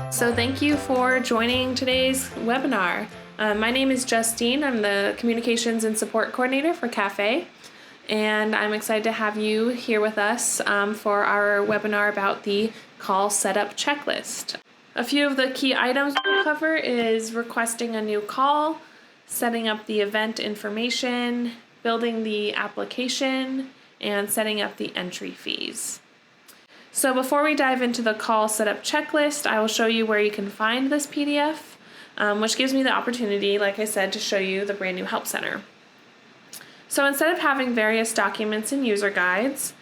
So thank you for joining today's webinar. My name is Justine. I'm the Communications and Support Coordinator for CaFÉ, and I'm excited to have you here with us for our webinar about the call setup checklist. A few of the key items we'll cover is requesting a new call, setting up the event information, building the application, and setting up the entry fees. So before we dive into the call setup checklist, I will show you where you can find this PDF, which gives me the opportunity, like I said, to show you the brand new Help Center. So instead of having various documents and user guides,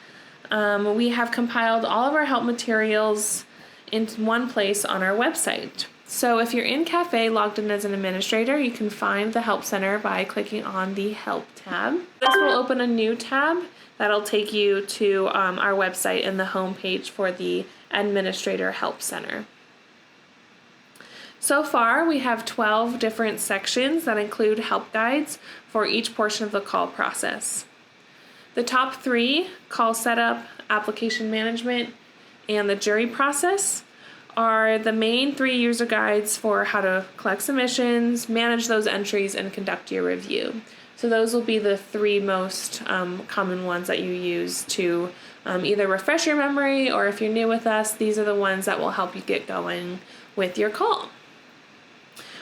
we have compiled all of our help materials into one place on our website. So if you're in CaFÉ logged in as an administrator, you can find the Help Center by clicking on the Help tab. This will open a new tab that'll take you to our website and the home page for the Administrator Help Center. So far, we have 12 different sections that include help guides for each portion of the call process. The top three, call setup, application management, and the jury process, are the main three user guides for how to collect submissions, manage those entries, and conduct your review. So those will be the three most common ones that you use to either refresh your memory, or if you're new with us, these are the ones that will help you get going with your call.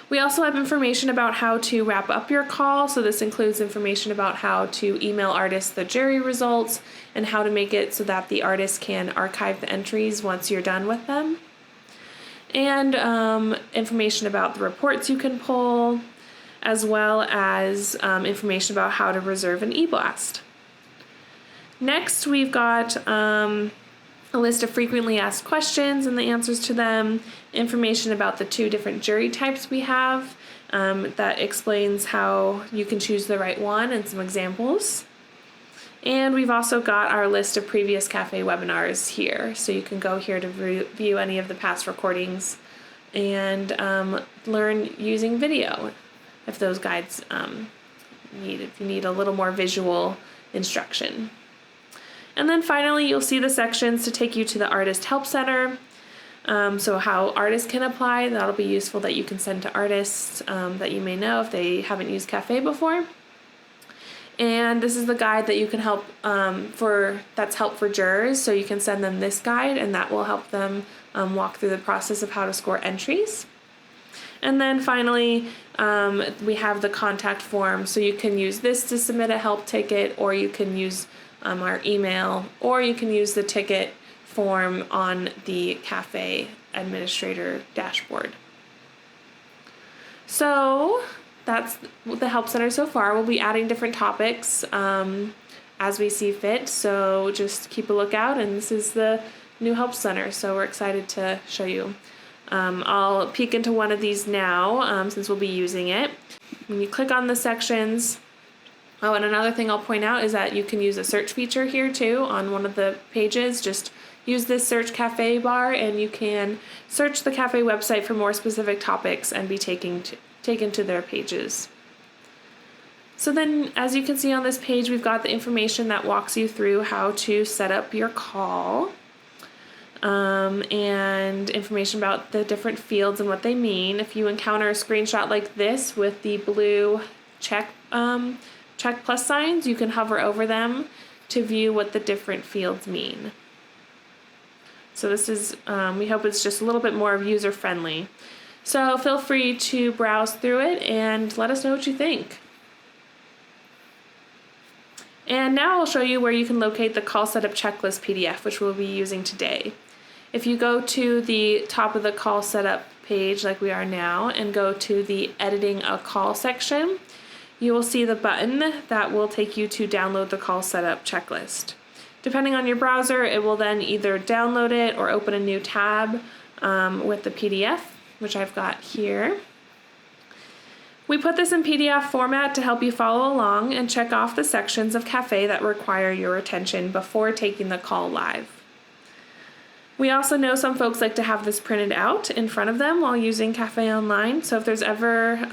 We also have information about how to wrap up your call, so this includes information about how to email artists the jury results and how to make it so that the artist can archive the entries once you're done with them. And information about the reports you can pull, as well as information about how to reserve an e-blast. Next, we've got a list of frequently asked questions and the answers to them, information about the two different jury types we have that explains how you can choose the right one and some examples. And we've also got our list of previous CaFÉ webinars here, so you can go here to view any of the past recordings and learn using video if those guides if you need a little more visual instruction. And then finally, you'll see the sections to take you to the Artist Help Center. So how artists can apply, that'll be useful that you can send to artists that you may know if they haven't used CaFÉ before. And this is the guide that you can help that's help for jurors, so you can send them this guide and that will help them walk through the process of how to score entries. And then finally, we have the contact form, so you can use this to submit a help ticket, or you can use our email, or you can use the ticket form on the CaFÉ administrator dashboard. So that's the Help Center so far. We'll be adding different topics as we see fit, so just keep a lookout, and this is the new Help Center, so we're excited to show you. I'll peek into one of these now since we'll be using it. When you click on the sections, oh, and another thing I'll point out is that you can use a search feature here too on one of the pages. Just use this search CaFÉ bar and you can search the CaFÉ website for more specific topics and be taken to their pages. So then, as you can see on this page, we've got the information that walks you through how to set up your call. And information about the different fields and what they mean. If you encounter a screenshot like this with the blue check plus signs, you can hover over them to view what the different fields mean. So this is, we hope it's just a little bit more user friendly. So feel free to browse through it and let us know what you think. And now I'll show you where you can locate the call setup checklist PDF, which we'll be using today. If you go to the top of the call setup page like we are now and go to the editing a call section, you will see the button that will take you to download the call setup checklist. Depending on your browser, it will then either download it or open a new tab with the PDF, which I've got here. We put this in PDF format to help you follow along and check off the sections of CaFÉ that require your attention before taking the call live. We also know some folks like to have this printed out in front of them while using CaFÉ Online, so if there's ever,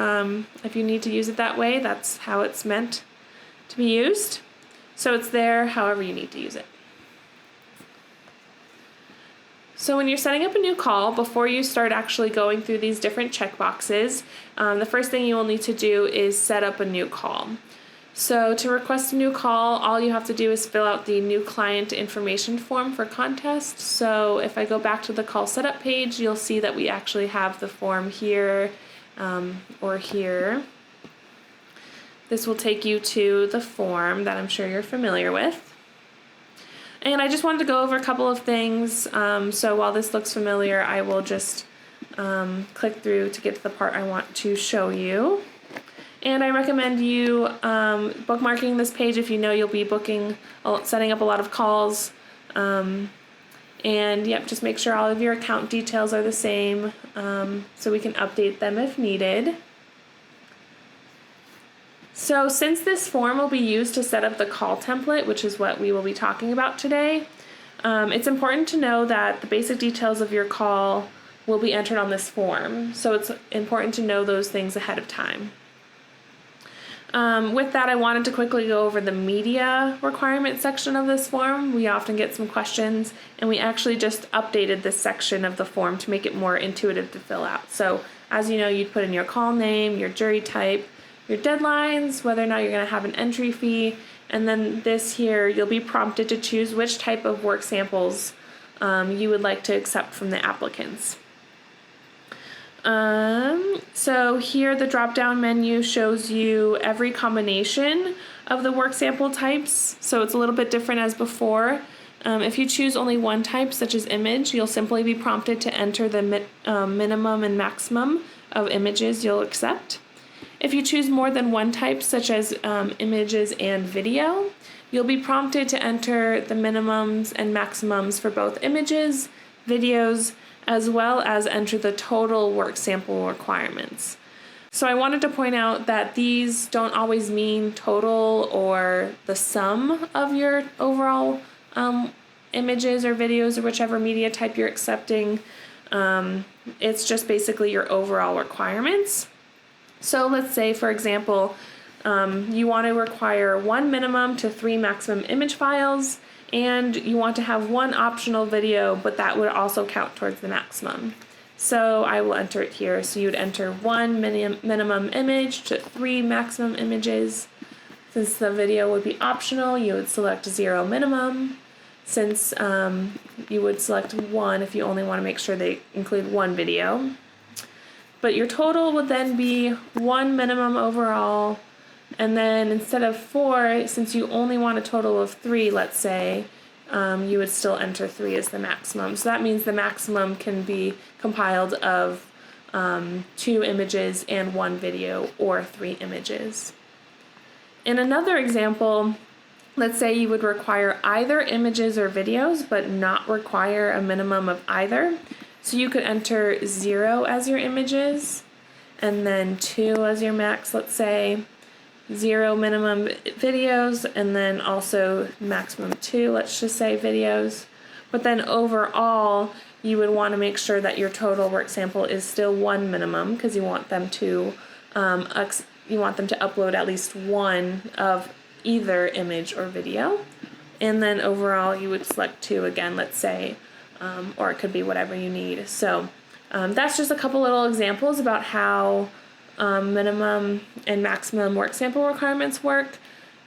if you need to use it that way, that's how it's meant to be used. So it's there however you need to use it. So when you're setting up a new call, before you start actually going through these different checkboxes, the first thing you will need to do is set up a new call. So to request a new call, all you have to do is fill out the new client information form for contest. So if I go back to the call setup page, you'll see that we actually have the form here or here. This will take you to the form that I'm sure you're familiar with. And I just wanted to go over a couple of things. So while this looks familiar, I will just click through to get to the part I want to show you. And I recommend you bookmarking this page if you know you'll be setting up a lot of calls. And yep, just make sure all of your account details are the same so we can update them if needed. So since this form will be used to set up the call template, which is what we will be talking about today, it's important to know that the basic details of your call will be entered on this form. So it's important to know those things ahead of time. With that, I wanted to quickly go over the media requirement section of this form. We often get some questions, and we actually just updated this section of the form to make it more intuitive to fill out. So as you know, you'd put in your call name, your jury type, your deadlines, whether or not you're going to have an entry fee, and then this here, you'll be prompted to choose which type of work samples you would like to accept from the applicants. So here the drop-down menu shows you every combination of the work sample types, so it's a little bit different as before. If you choose only one type, such as image, you'll simply be prompted to enter the minimum and maximum of images you'll accept. If you choose more than one type, such as images and video, you'll be prompted to enter the minimums and maximums for both images, videos, as well as enter the total work sample requirements. So I wanted to point out that these don't always mean total or the sum of your overall images or videos or whichever media type you're accepting. It's just basically your overall requirements. So let's say, for example, you want to require 1 minimum to 3 maximum image files, and you want to have 1 optional video, but that would also count towards the maximum. So I will enter it here. So you would enter 1 minimum image to 3 maximum images. Since the video would be optional, you would select 0 minimum. Since you would select 1 if you only want to make sure they include 1 video. But your total would then be 1 minimum overall, and then instead of 4, since you only want a total of 3, let's say, you would still enter 3 as the maximum. So that means the maximum can be compiled of 2 images and 1 video, or 3 images. In another example, let's say you would require either images or videos, but not require a minimum of either. So you could enter 0 as your images, and then 2 as your max, let's say, 0 minimum videos, and then also maximum 2, let's just say, videos. But then overall, you would want to make sure that your total work sample is still 1 minimum, because you want them to upload at least 1 of either image or video. And then overall, you would select 2 again, let's say, or it could be whatever you need. So that's just a couple little examples about how minimum and maximum work sample requirements work.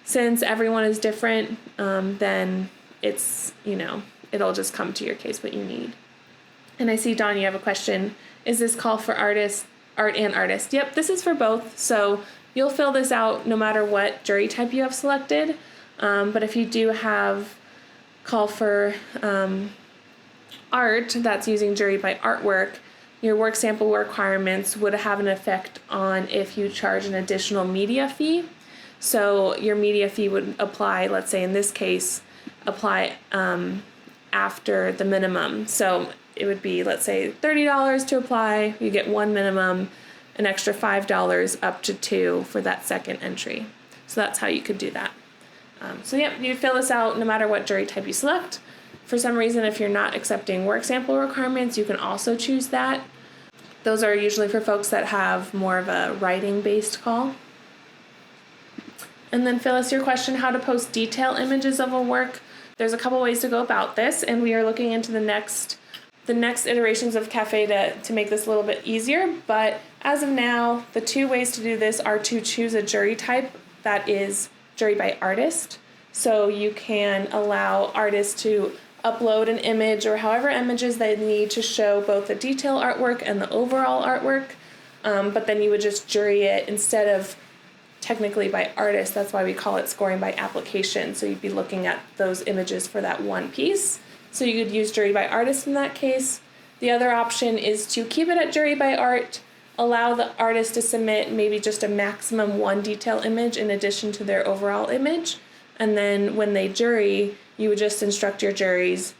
Since everyone is different, then it's, it'll just come to your case what you need. And I see, Dawn, you have a question. Is this call for art and artist? Yep, this is for both. So you'll fill this out no matter what jury type you have selected. But if you do have call for art that's using jury by artwork, your work sample requirements would have an effect on if you charge an additional media fee. So your media fee would apply, let's say in this case, apply after the minimum. So it would be, let's say, $30 to apply. You get 1 minimum, an extra $5 up to 2 for that second entry. So that's how you could do that. So yeah, you fill this out no matter what jury type you select. For some reason, if you're not accepting work sample requirements, you can also choose that. Those are usually for folks that have more of a writing-based call. And then Phyllis, your question, how to post detail images of a work. There's a couple ways to go about this, and we are looking into the next the next iterations of CaFÉ to make this a little bit easier, but as of now, the two ways to do this are to choose a jury type that is jury by artist. So you can allow artists to upload an image or however images they need to show both the detail artwork and the overall artwork, but then you would just jury it instead of technically by artist. That's why we call it scoring by application. So you'd be looking at those images for that one piece. So you could use jury by artist in that case. The other option is to keep it at jury by art, allow the artist to submit maybe just a maximum one detail image in addition to their overall image, and then when they jury, you would just instruct your jurors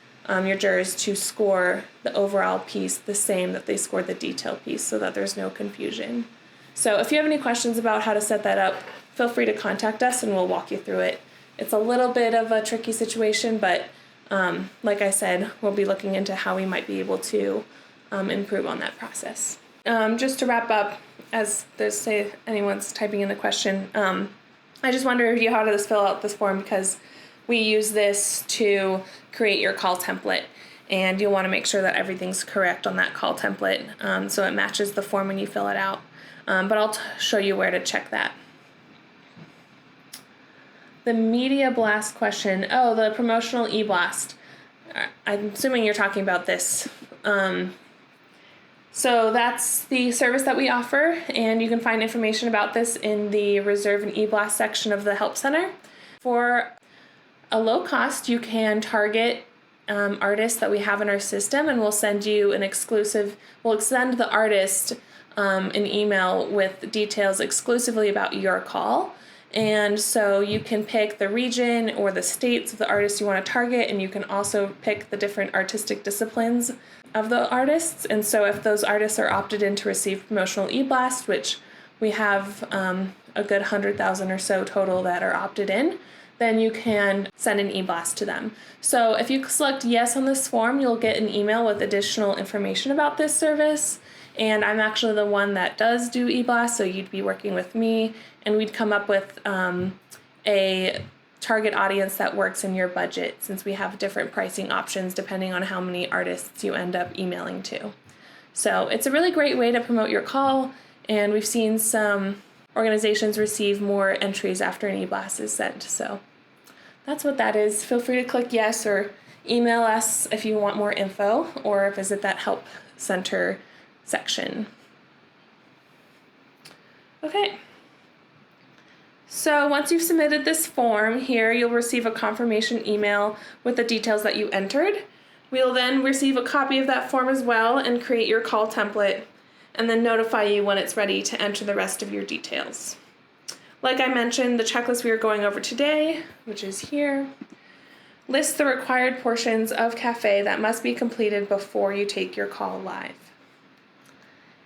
to score the overall piece the same that they scored the detail piece so that there's no confusion. So if you have any questions about how to set that up, feel free to contact us and we'll walk you through it. It's a little bit of a tricky situation, but like I said, we'll be looking into how we might be able to improve on that process. Just to wrap up, as there's say anyone's typing in the question, I just wonder how to fill out this form because we use this to create your call template, and you'll want to make sure that everything's correct on that call template so it matches the form when you fill it out. But I'll show you where to check that. The media blast question. The promotional e-blast. I'm assuming you're talking about this. So that's the service that we offer, and you can find information about this in the Reserve and e-blast section of the Help Center. For a low cost, you can target artists that we have in our system, and we'll send you we'll send the artist an email with details exclusively about your call. And so you can pick the region or the states of the artists you want to target, and you can also pick the different artistic disciplines of the artists. And so if those artists are opted in to receive promotional e-blast, which we have a good 100,000 or so total that are opted in, then you can send an e-blast to them. So if you select yes on this form, you'll get an email with additional information about this service. And I'm actually the one that does do e-blast, so you'd be working with me, and we'd come up with a target audience that works in your budget, since we have different pricing options depending on how many artists you end up emailing to. So it's a really great way to promote your call, and we've seen some organizations receive more entries after an e-blast is sent. So that's what that is. Feel free to click yes or email us if you want more info, or visit that Help Center section. Okay. So once you've submitted this form here, you'll receive a confirmation email with the details that you entered. We'll then receive a copy of that form as well and create your call template, and then notify you when it's ready to enter the rest of your details. Like I mentioned, the checklist we are going over today, which is here, lists the required portions of CaFÉ that must be completed before you take your call live.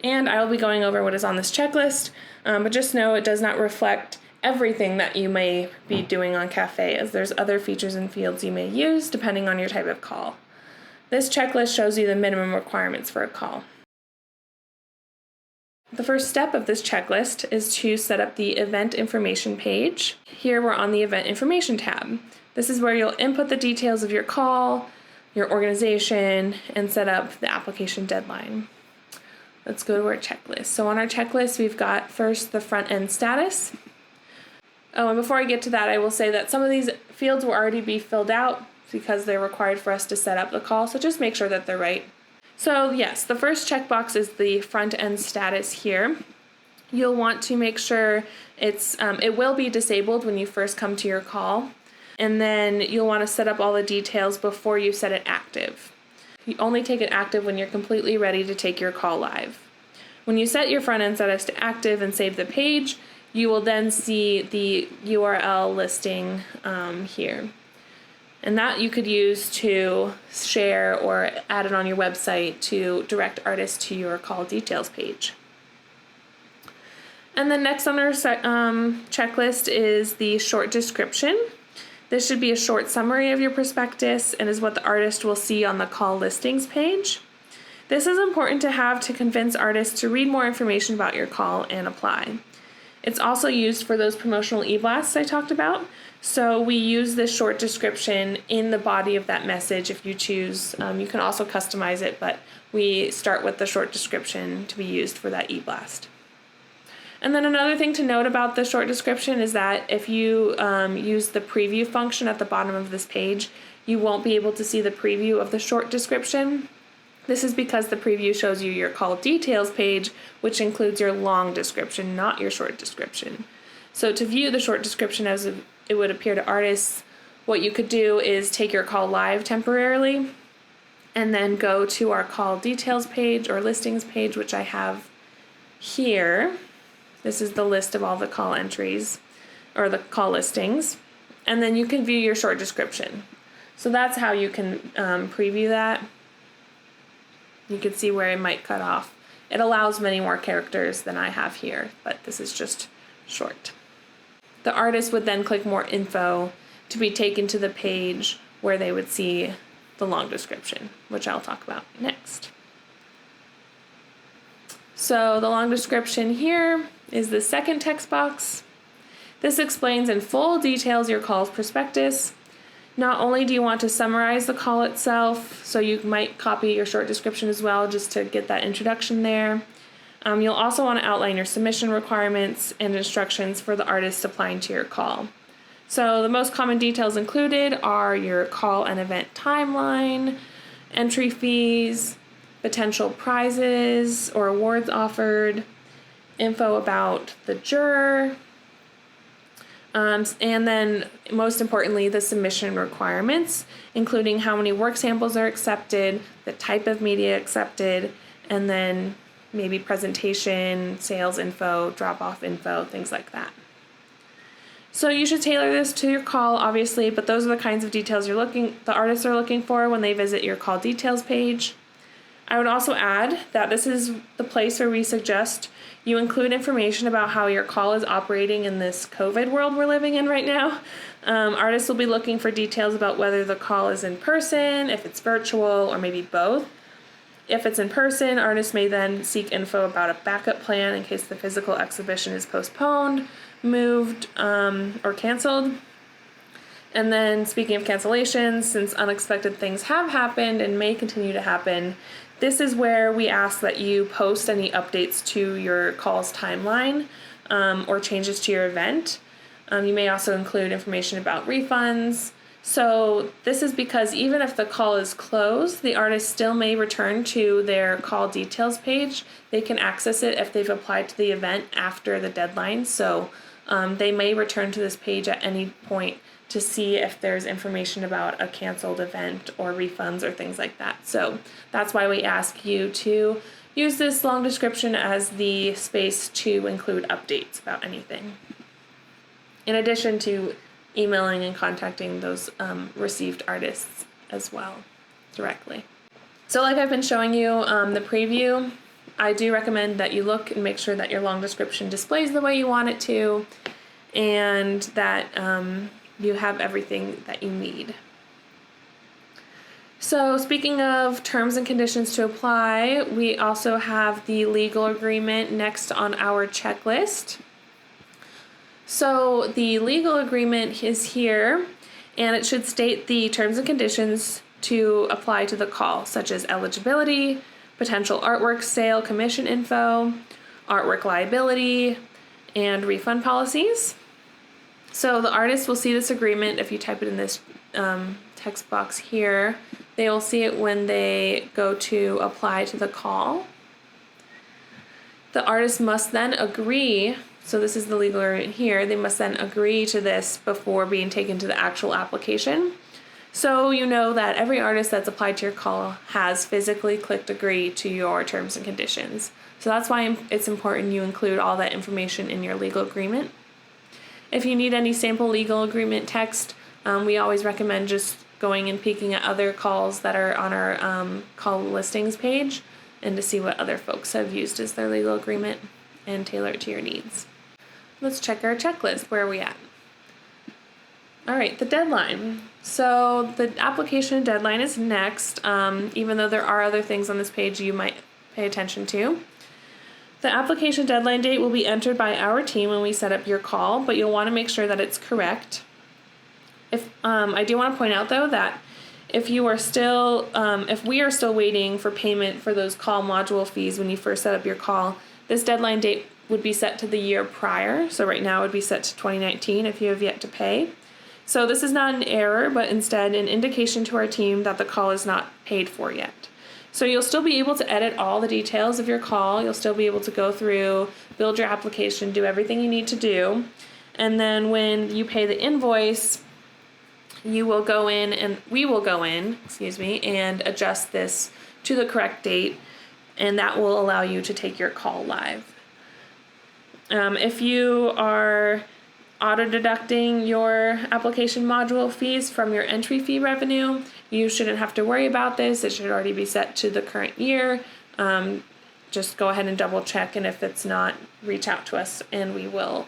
And I will be going over what is on this checklist, but just know it does not reflect everything that you may be doing on CaFÉ, as there's other features and fields you may use depending on your type of call. This checklist shows you the minimum requirements for a call. The first step of this checklist is to set up the event information page. Here we're on the event information tab. This is where you'll input the details of your call, your organization, and set up the application deadline. Let's go to our checklist. So on our checklist, we've got first the front end status. Oh, and before I get to that, I will say that some of these fields will already be filled out because they're required for us to set up the call, so just make sure that they're right. So yes, the first checkbox is the front end status here. You'll want to make sure it will be disabled when you first come to your call, and then you'll want to set up all the details before you set it active. You only take it active when you're completely ready to take your call live. When you set your front end status to active and save the page, you will then see the URL listing here. And that you could use to share or add it on your website to direct artists to your call details page. And then next on our checklist is the short description. This should be a short summary of your prospectus and is what the artist will see on the call listings page. This is important to have to convince artists to read more information about your call and apply. It's also used for those promotional e-blasts I talked about, So we use this short description in the body of that message if you choose. You can also customize it, but we start with the short description to be used for that e-blast. And then another thing to note about the short description is that if you use the preview function at the bottom of this page, you won't be able to see the preview of the short description. This is because the preview shows you your call details page, which includes your long description, not your short description. So to view the short description as it would appear to artists, what you could do is take your call live temporarily and then go to our call details page or listings page, which I have here. This is the list of all the call entries or the call listings. And then you can view your short description. So that's how you can preview that. You can see where it might cut off. It allows many more characters than I have here, but this is just short. The artist would then click more info to be taken to the page where they would see the long description, which I'll talk about next. So the long description here is the second text box. This explains in full details your call's prospectus. Not only do you want to summarize the call itself, so you might copy your short description as well just to get that introduction there. You'll also want to outline your submission requirements and instructions for the artist applying to your call. So the most common details included are your call and event timeline, entry fees, potential prizes or awards offered, info about the juror, and then most importantly, the submission requirements, including how many work samples are accepted, the type of media accepted, and then maybe presentation, sales info, drop-off info, things like that. So you should tailor this to your call, obviously, but those are the kinds of details the artists are looking for when they visit your call details page. I would also add that this is the place where we suggest you include information about how your call is operating in this COVID world we're living in right now. Artists will be looking for details about whether the call is in person, if it's virtual, or maybe both. If it's in person, artists may then seek info about a backup plan in case the physical exhibition is postponed, moved, or canceled. And then speaking of cancellations, since unexpected things have happened and may continue to happen, this is where we ask that you post any updates to your call's timeline or changes to your event. You may also include information about refunds. So this is because even if the call is closed, the artist still may return to their call details page. They can access it if they've applied to the event after the deadline. So they may return to this page at any point to see if there's information about a canceled event or refunds or things like that. So that's why we ask you to use this long description as the space to include updates about anything, in addition to emailing and contacting those received artists as well directly. So like I've been showing you the preview, I do recommend that you look and make sure that your long description displays the way you want it to, and that you have everything that you need. So speaking of terms and conditions to apply, we also have the legal agreement next on our checklist. So the legal agreement is here, and it should state the terms and conditions to apply to the call, such as eligibility, potential artwork sale commission info, artwork liability, and refund policies. So the artist will see this agreement if you type it in this text box here. They will see it when they go to apply to the call. The artist must then agree, so this is the legal agreement here, they must then agree to this before being taken to the actual application. So you know that every artist that's applied to your call has physically clicked agree to your terms and conditions. So that's why it's important you include all that information in your legal agreement. If you need any sample legal agreement text, we always recommend just going and peeking at other calls that are on our call listings page and to see what other folks have used as their legal agreement and tailor it to your needs. Let's check our checklist. Where are we at? All right, the deadline. So the application deadline is next, even though there are other things on this page you might pay attention to. The application deadline date will be entered by our team when we set up your call, but you'll want to make sure that it's correct. I do want to point out though that if we are still waiting for payment for those call module fees when you first set up your call, this deadline date would be set to the year prior. So right now it would be set to 2019 if you have yet to pay. So this is not an error, but instead an indication to our team that the call is not paid for yet. So you'll still be able to edit all the details of your call. You'll still be able to go through, build your application, do everything you need to do. And then when you pay the invoice, we will go in, and adjust this to the correct date, and that will allow you to take your call live. If you are auto-deducting your application module fees from your entry fee revenue, you shouldn't have to worry about this. It should already be set to the current year. Just go ahead and double check, and if it's not, reach out to us and we will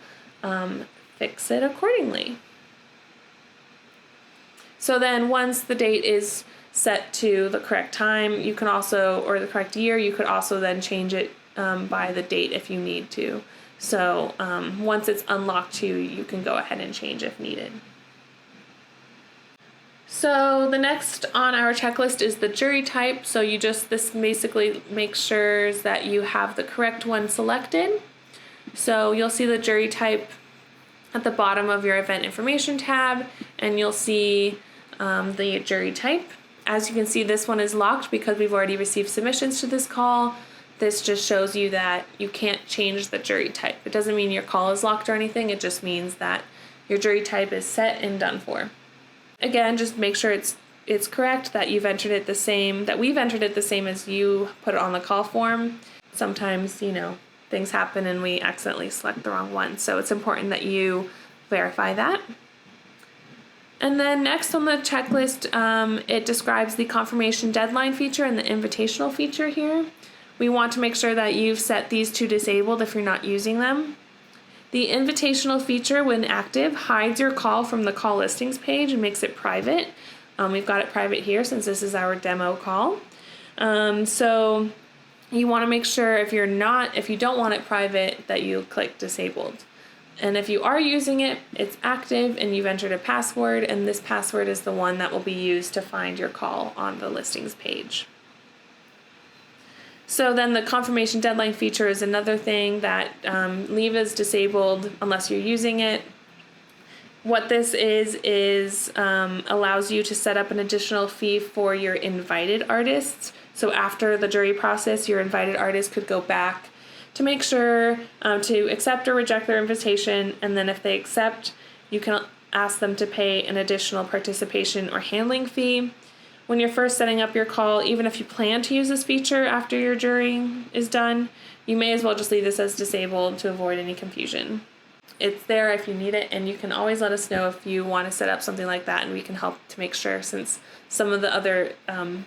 fix it accordingly. So then once the date is set to the correct time, you can also, or the correct year, you could also then change it by the date if you need to. So once it's unlocked to you, you can go ahead and change if needed. So the next on our checklist is the jury type. So this basically makes sure that you have the correct one selected. So you'll see the jury type at the bottom of your event information tab, and you'll see the jury type. As you can see, this one is locked because we've already received submissions to this call. This just shows you that you can't change the jury type. It doesn't mean your call is locked or anything. It just means that your jury type is set and done for. Again, just make sure it's correct, that you've entered it the same, that we've entered it the same as you put it on the call form. Sometimes, things happen and we accidentally select the wrong one. So it's important that you verify that. And then next on the checklist, it describes the confirmation deadline feature and the invitational feature here. We want to make sure that you've set these to disabled if you're not using them. The invitational feature, when active, hides your call from the call listings page and makes it private. We've got it private here since this is our demo call. So you want to make sure if you don't want it private, that you click disabled. And if you are using it, it's active and you've entered a password, and this password is the one that will be used to find your call on the listings page. So then the confirmation deadline feature is another thing that leave as disabled unless you're using it. What this is allows you to set up an additional fee for your invited artists. So after the jury process, your invited artist could go back to make sure to accept or reject their invitation, and then if they accept, you can ask them to pay an additional participation or handling fee. When you're first setting up your call, even if you plan to use this feature after your jury is done, you may as well just leave this as disabled to avoid any confusion. It's there if you need it, and you can always let us know if you want to set up something like that, and we can help to make sure, since some of the other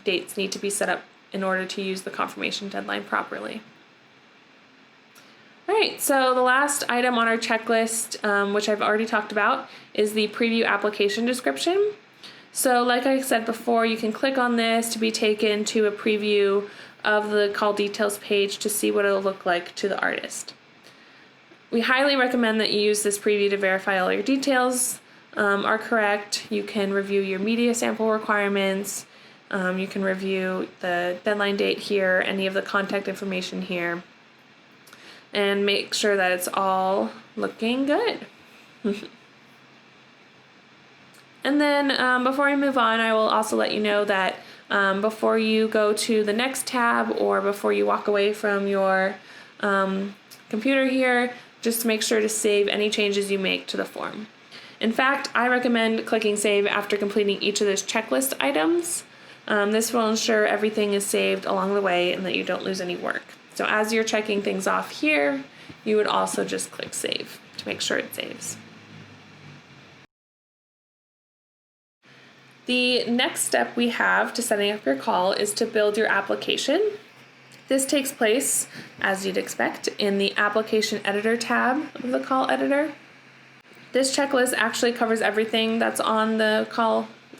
dates need to be set up in order to use the confirmation deadline properly. Alright, so the last item on our checklist, which I've already talked about, is the preview application description. So like I said before, you can click on this to be taken to a preview of the call details page to see what it'll look like to the artist. We highly recommend that you use this preview to verify all your details are correct. You can review your media sample requirements. You can review the deadline date here, any of the contact information here, and make sure that it's all looking good. And then before we move on, I will also let you know that before you go to the next tab or before you walk away from your computer here, just make sure to save any changes you make to the form. In fact, I recommend clicking save after completing each of those checklist items. This will ensure everything is saved along the way and that you don't lose any work. So as you're checking things off here, you would also just click save to make sure it saves. The next step we have to setting up your call is to build your application. This takes place, as you'd expect, in the Application Editor tab of the call editor. This checklist actually covers everything that's on the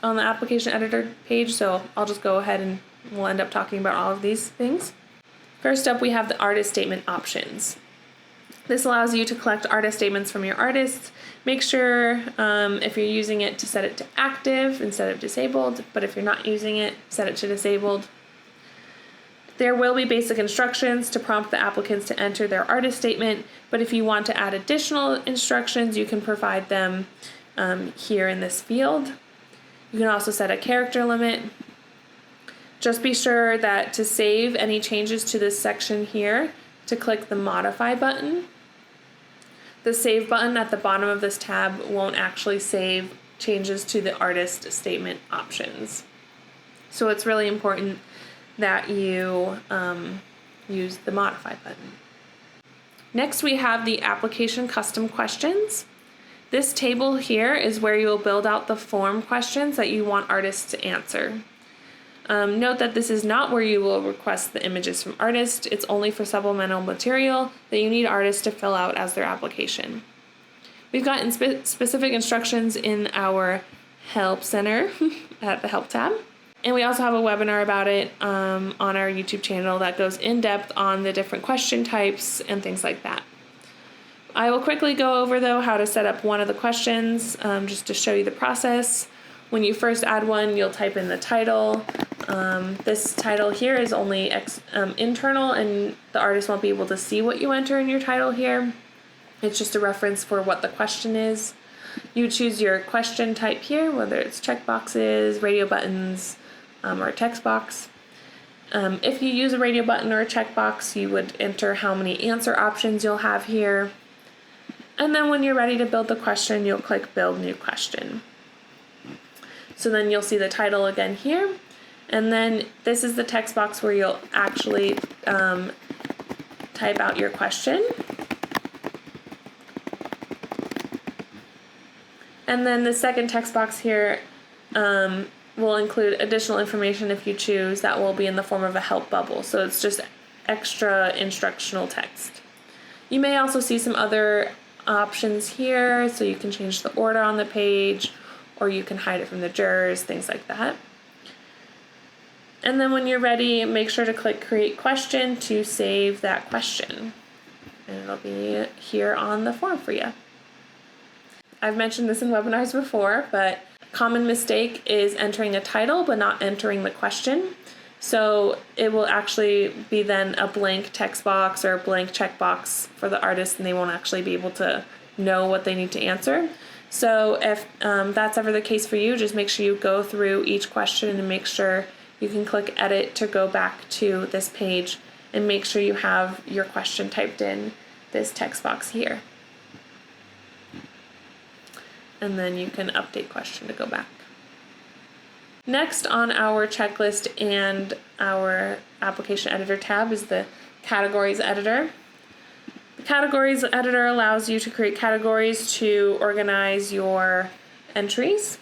Application Editor page, so I'll just go ahead and we'll end up talking about all of these things. First up, we have the artist statement options. This allows you to collect artist statements from your artists. Make sure if you're using it to set it to active instead of disabled, but if you're not using it, set it to disabled. There will be basic instructions to prompt the applicants to enter their artist statement, but if you want to add additional instructions, you can provide them here in this field. You can also set a character limit. Just be sure that to save any changes to this section here, to click the Modify button. The Save button at the bottom of this tab won't actually save changes to the artist statement options. So it's really important that you use the Modify button. Next, we have the Application Custom Questions. This table here is where you will build out the form questions that you want artists to answer. Note that this is not where you will request the images from artists. It's only for supplemental material that you need artists to fill out as their application. We've got specific instructions in our Help Center at the Help tab. And we also have a webinar about it on our YouTube channel that goes in depth on the different question types and things like that. I will quickly go over though how to set up one of the questions just to show you the process. When you first add one, you'll type in the title. This title here is only internal, and the artist won't be able to see what you enter in your title here. It's just a reference for what the question is. You choose your question type here, whether it's checkboxes, radio buttons, or a text box. If you use a radio button or a checkbox, you would enter how many answer options you'll have here. And then when you're ready to build the question, you'll click Build New Question. So then you'll see the title again here. And then this is the text box where you'll actually type out your question. And then the second text box here will include additional information if you choose that will be in the form of a help bubble. So it's just extra instructional text. You may also see some other options here, so you can change the order on the page, or you can hide it from the jurors, things like that. And then when you're ready, make sure to click Create Question to save that question. And it'll be here on the form for you. I've mentioned this in webinars before, but a common mistake is entering a title but not entering the question. So it will actually be then a blank text box or a blank checkbox for the artist, and they won't actually be able to know what they need to answer. So if that's ever the case for you, just make sure you go through each question and make sure you can click Edit to go back to this page, and make sure you have your question typed in this text box here. And then you can update question to go back. Next on our checklist and our application editor tab is the categories editor. The categories editor allows you to create categories to organize your entries.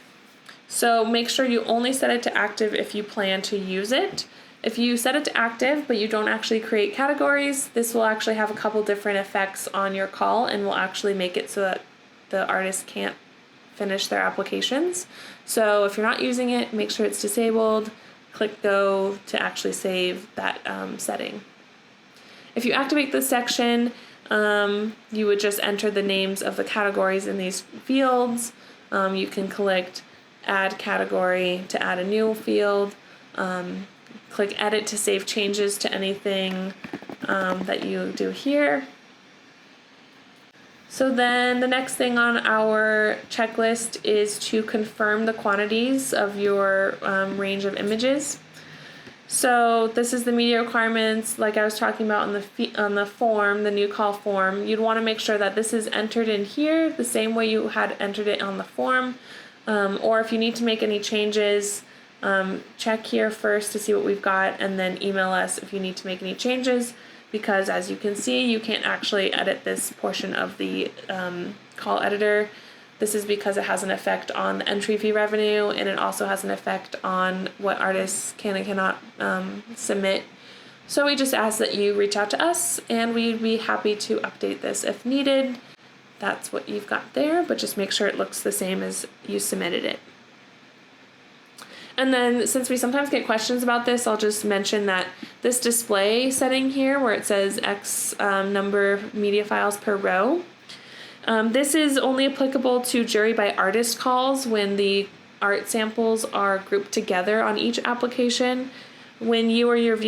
So make sure you only set it to active if you plan to use it. If you set it to active but you don't actually create categories, this will actually have a couple different effects on your call and will actually make it so that the artist can't finish their applications. So if you're not using it, make sure it's disabled. Click Go to actually save that setting. If you activate this section, you would just enter the names of the categories in these fields. You can click Add Category to add a new field. Click Edit to save changes to anything that you do here. So then the next thing on our checklist is to confirm the quantities of your range of images. So this is the media requirements, like I was talking about on the form, the new call form. You'd want to make sure that this is entered in here the same way you had entered it on the form. Or if you need to make any changes, check here first to see what we've got, and then email us if you need to make any changes, because as you can see, you can't actually edit this portion of the call editor. This is because it has an effect on the entry fee revenue, and it also has an effect on what artists can and cannot submit. So we just ask that you reach out to us, and we'd be happy to update this if needed. That's what you've got there, but just make sure it looks the same as you submitted it. And then since we sometimes get questions about this, I'll just mention that this display setting here where it says X number of media files per row, this is only applicable to jury by artist calls when the art samples are grouped together on each application. When you or your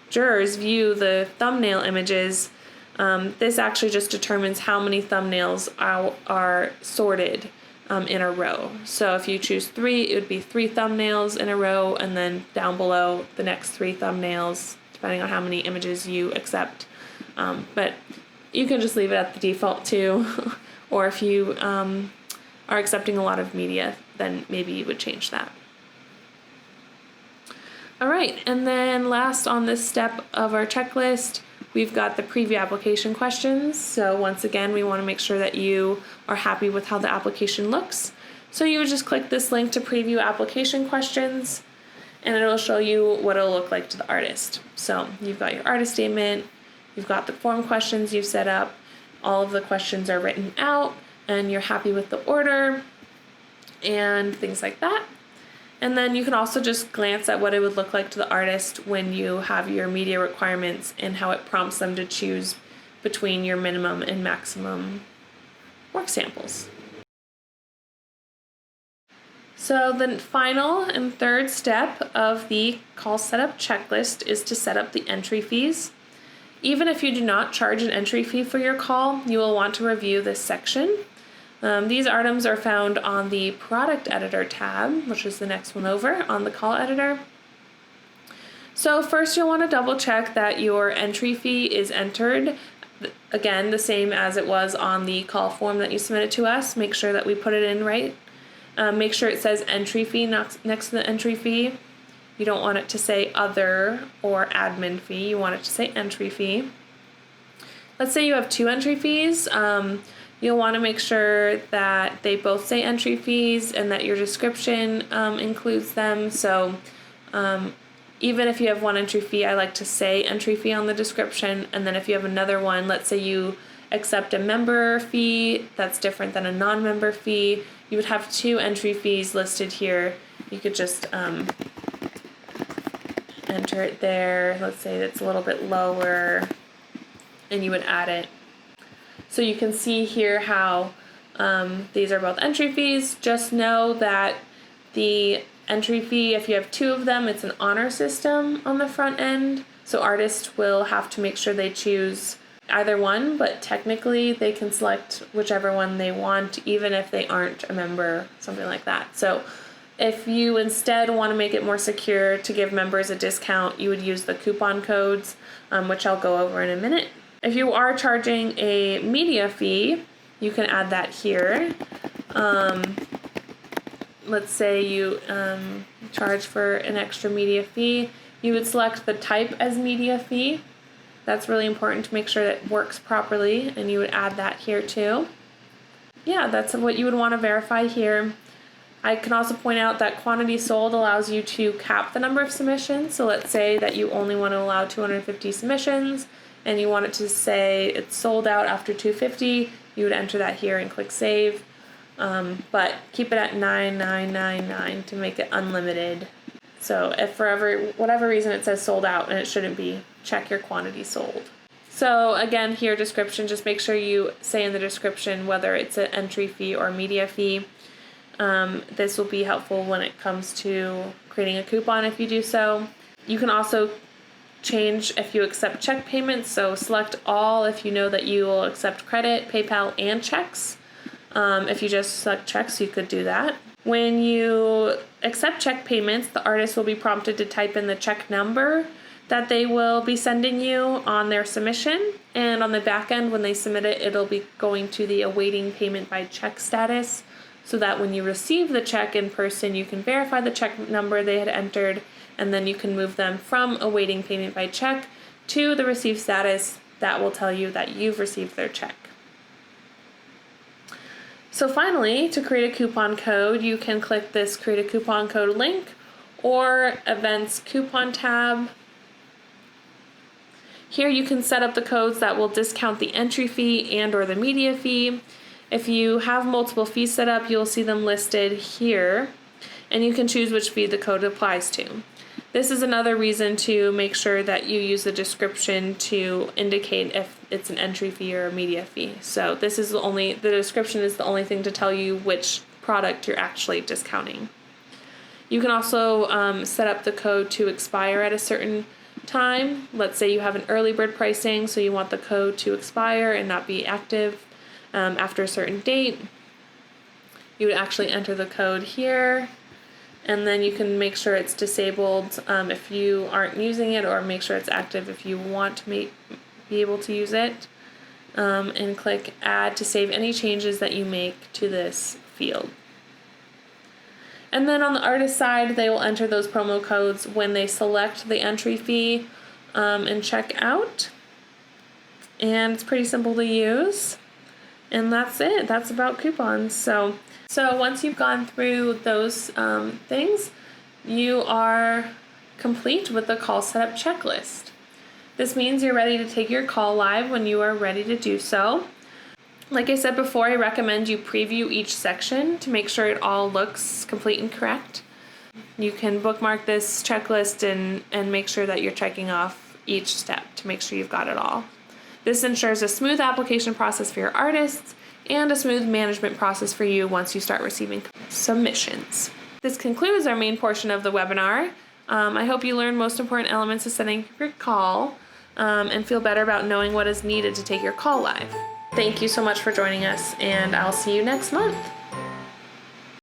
jurors view the thumbnail images, this actually just determines how many thumbnails are sorted in a row. So if you choose 3, it would be 3 thumbnails in a row, and then down below the next 3 thumbnails, depending on how many images you accept. But you can just leave it at the default too, or if you are accepting a lot of media, then maybe you would change that. All right, and then last on this step of our checklist, we've got the preview application questions. So once again, we want to make sure that you are happy with how the application looks. So you would just click this link to preview application questions, and it'll show you what it'll look like to the artist. So you've got your artist statement, you've got the form questions you've set up, all of the questions are written out, and you're happy with the order and things like that. And then you can also just glance at what it would look like to the artist when you have your media requirements and how it prompts them to choose between your minimum and maximum work samples. So the final and third step of the call setup checklist is to set up the entry fees. Even if you do not charge an entry fee for your call, you will want to review this section. These items are found on the Product Editor tab, which is the next one over on the Call Editor. So first you'll want to double check that your entry fee is entered. Again, the same as it was on the call form that you submitted to us. Make sure that we put it in right. Make sure it says entry fee next to the entry fee. You don't want it to say other or admin fee. You want it to say entry fee. Let's say you have 2 entry fees. You'll want to make sure that they both say entry fees and that your description includes them. So even if you have 1 entry fee, I like to say entry fee on the description. And then if you have another one, let's say you accept a member fee that's different than a non-member fee, you would have 2 entry fees listed here. You could just enter it there. Let's say it's a little bit lower, and you would add it. So you can see here how these are both entry fees. Just know that the entry fee, if you have 2 of them, it's an honor system on the front end. So artists will have to make sure they choose either one, but technically they can select whichever one they want, even if they aren't a member, something like that. So if you instead want to make it more secure to give members a discount, you would use the coupon codes, which I'll go over in a minute. If you are charging a media fee, you can add that here. Let's say you charge for an extra media fee. You would select the type as media fee. That's really important to make sure that it works properly, and you would add that here too. Yeah, that's what you would want to verify here. I can also point out that quantity sold allows you to cap the number of submissions. So let's say that you only want to allow 250 submissions, and you want it to say it's sold out after 250, you would enter that here and click save. But keep it at 9999 to make it unlimited. So if for whatever reason it says sold out and it shouldn't be, check your quantity sold. So again, here description, just make sure you say in the description whether it's an entry fee or media fee. This will be helpful when it comes to creating a coupon if you do so. You can also change if you accept check payments, so select all if you know that you will accept credit, PayPal, and checks. If you just select checks, you could do that. When you accept check payments, the artist will be prompted to type in the check number that they will be sending you on their submission, and on the back end when they submit it, it'll be going to the awaiting payment by check status, so that when you receive the check in person, you can verify the check number they had entered, and then you can move them from awaiting payment by check to the received status that will tell you that you've received their check. So finally, to create a coupon code, you can click this Create a Coupon Code link or Events Coupon tab. Here you can set up the codes that will discount the entry fee and or the media fee. If you have multiple fees set up, you'll see them listed here. and you can choose which fee the code applies to. This is another reason to make sure that you use the description to indicate if it's an entry fee or a media fee. So this is the description is the only thing to tell you which product you're actually discounting. You can also set up the code to expire at a certain time. Let's say you have an early bird pricing, so you want the code to expire and not be active after a certain date. You would actually enter the code here, and then you can make sure it's disabled if you aren't using it, or make sure it's active if you want to be able to use it, and click add to save any changes that you make to this field. And then on the artist side, they will enter those promo codes when they select the entry fee and check out. And it's pretty simple to use. And that's it. That's about coupons. So once you've gone through those things, you are complete with the call setup checklist. This means you're ready to take your call live when you are ready to do so. Like I said before, I recommend you preview each section to make sure it all looks complete and correct. You can bookmark this checklist and make sure that you're checking off each step to make sure you've got it all. This ensures a smooth application process for your artists and a smooth management process for you once you start receiving submissions. This concludes our main portion of the webinar. I hope you learned most important elements of setting your call and feel better about knowing what is needed to take your call live. Thank you so much for joining us, and I'll see you next month.